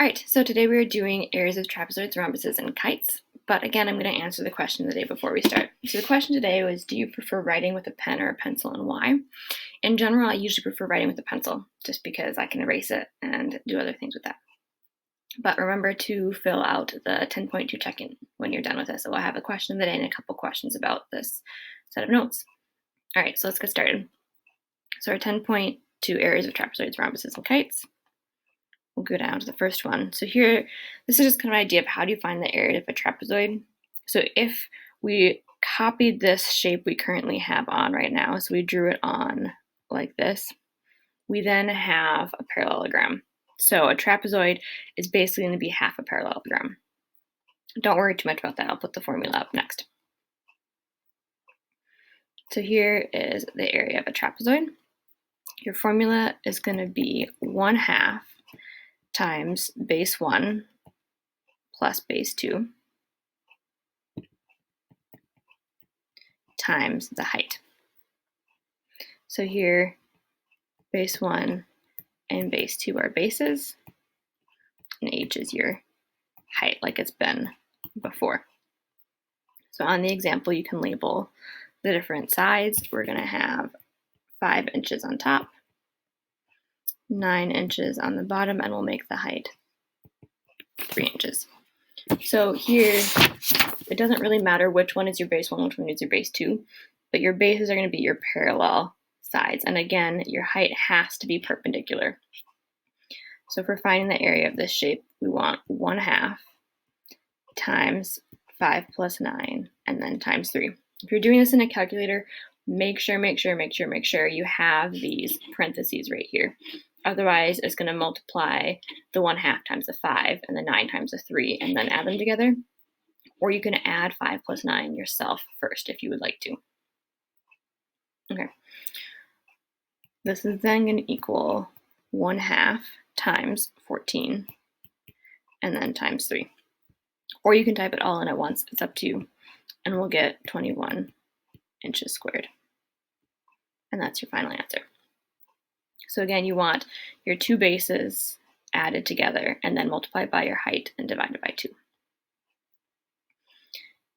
All right, so today we're doing areas of trapezoids, rhombuses, and kites. But again, I'm going to answer the question of the day before we start. So the question today was, do you prefer writing with a pen or a pencil, and why? In general, I usually prefer writing with a pencil, just because I can erase it and do other things with that. But remember to fill out the 10.2 check-in when you're done with this. So I'll have a question of the day and a couple questions about this set of notes. All right, so let's get started. So our 10.2 areas of trapezoids, rhombuses, and kites. We'll go down to the first one. So here, this is just kind of an idea of how do you find the area of a trapezoid. So if we copied this shape we currently have on right now, so we drew it on like this, we then have a parallelogram. So a trapezoid is basically going to be half a parallelogram. Don't worry too much about that. I'll put the formula up next. So here is the area of a trapezoid. Your formula is going to be 1/2 times base 1 plus base 2 times the height. So here, base 1 and base 2 are bases, and h is your height like it's been before. So on the example, you can label the different sides. We're going to have 5 inches on top, 9 inches on the bottom, and we'll make the height 3 inches. So here, it doesn't really matter which one is your base 1, which one is your base 2, but your bases are going to be your parallel sides. And again, your height has to be perpendicular. So for finding the area of this shape, we want 1/2 times 5 plus 9, and then times 3. If you're doing this in a calculator, make sure you have these parentheses right here. Otherwise, it's going to multiply the 1/2 times the 5 and the 9 times the 3 and then add them together. Or you can add 5 plus 9 yourself first if you would like to. Okay. This is then going to equal 1/2 times 14 and then times 3. Or you can type it all in at once. It's up to you. And we'll get 21 inches squared. And that's your final answer. So again, you want your two bases added together and then multiplied by your height and divided by 2.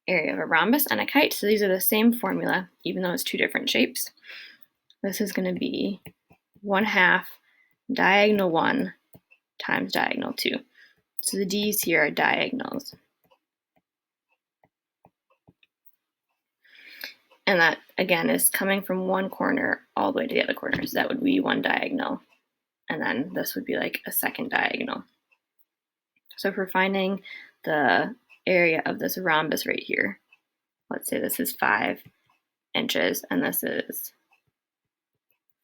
Area of a rhombus and a kite. So these are the same formula, even though it's two different shapes. This is going to be 1/2 diagonal 1 times diagonal 2. So the D's here are diagonals. And that, again, is coming from one corner all the way to the other corner. So that would be one diagonal. And then this would be like a second diagonal. So for finding the area of this rhombus right here, let's say this is 5 inches and this is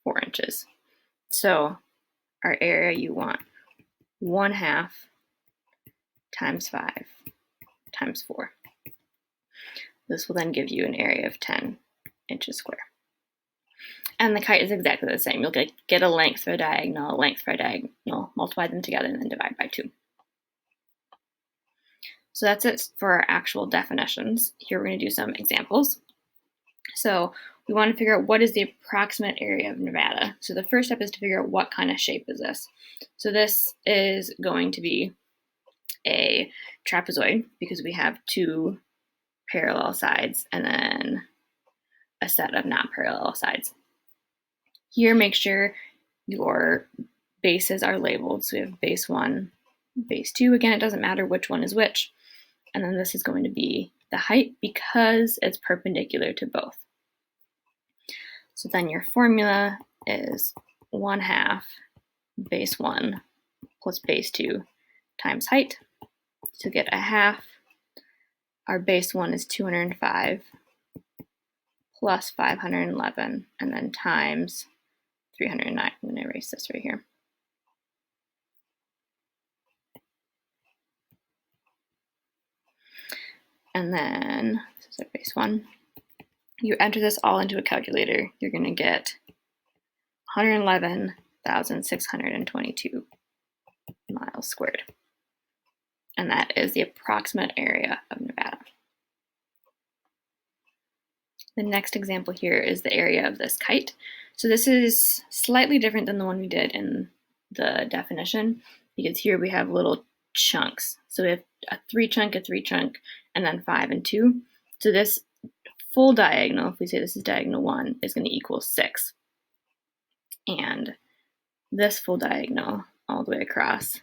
4 inches. So our area, you want 1/2 times 5 times 4. This will then give you an area of 10 inches square. And the kite is exactly the same. You'll get a length for a diagonal, a length for a diagonal, multiply them together, and then divide by 2. So that's it for our actual definitions. Here we're going to do some examples. So we want to figure out what is the approximate area of Nevada. So the first step is to figure out what kind of shape is this. So this is going to be a trapezoid because we have two parallel sides and then a set of not parallel sides. Here, make sure your bases are labeled. So we have base 1, base 2. Again, it doesn't matter which one is which. And then this is going to be the height because it's perpendicular to both. So then your formula is 1/2 base 1 plus base 2 times height. To get 1/2, our base 1 is 205 plus 511, and then times 309. I'm going to erase this right here. And then this is our base 1. You enter this all into a calculator, you're going to get 111,622 miles squared. And that is the approximate area of Nevada. The next example here is the area of this kite. So this is slightly different than the one we did in the definition, because here we have little chunks. So we have a 3 chunk, a 3 chunk, and then 5 and 2. So this full diagonal, if we say this is diagonal 1, is going to equal 6. And this full diagonal all the way across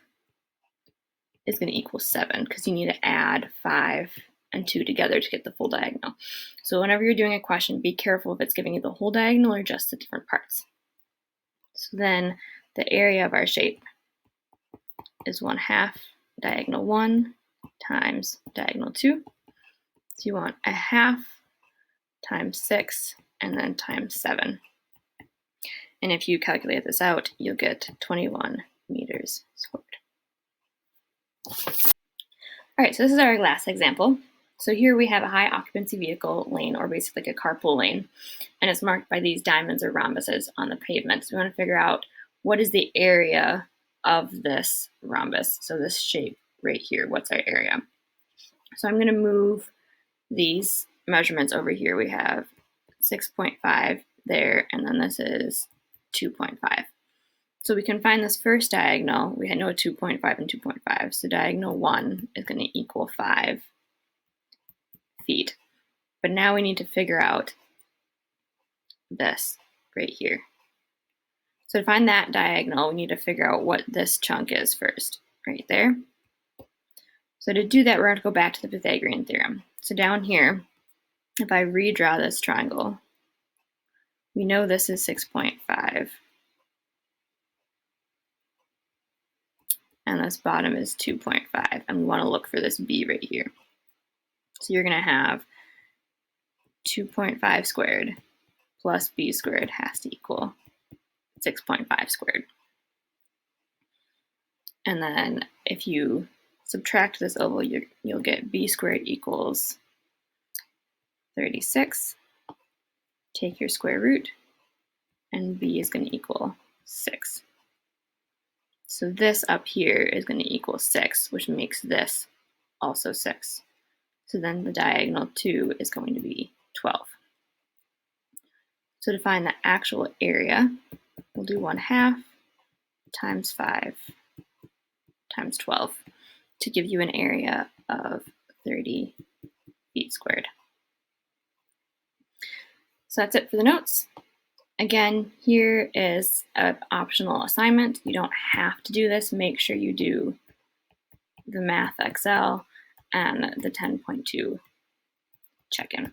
is going to equal 7 because you need to add 5 and 2 together to get the full diagonal. So whenever you're doing a question, be careful if it's giving you the whole diagonal or just the different parts. So then the area of our shape is 1/2 diagonal 1 times diagonal 2. So you want 1/2 times 6 and then times 7. And if you calculate this out, you'll get 21 meters squared. All right, so this is our last example. So here we have a high occupancy vehicle lane, or basically like a carpool lane, and it's marked by these diamonds or rhombuses on the pavement. So we want to figure out what is the area of this rhombus. So this shape right here, what's our area? So I'm going to move these measurements over here. We have 6.5 there, and then this is 2.5. So we can find this first diagonal. We know 2.5 and 2.5. So diagonal 1 is going to equal 5 feet. But now we need to figure out this right here. So to find that diagonal, we need to figure out what this chunk is first, right there. So to do that, we're going to go back to the Pythagorean theorem. So down here, if I redraw this triangle, we know this is 6.5. And this bottom is 2.5. And we want to look for this b right here. So you're going to have 2.5 squared plus b squared has to equal 6.5 squared. And then if you subtract this oval, you'll get b squared equals 36. Take your square root, and b is going to equal 6. So this up here is going to equal 6, which makes this also 6. So then the diagonal 2 is going to be 12. So to find the actual area, we'll do 1/2 times 5 times 12 to give you an area of 30 feet squared. So that's it for the notes. Again, here is an optional assignment. You don't have to do this. Make sure you do the Math Excel and the 10.2 check-in.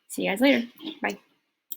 See you guys later. Bye.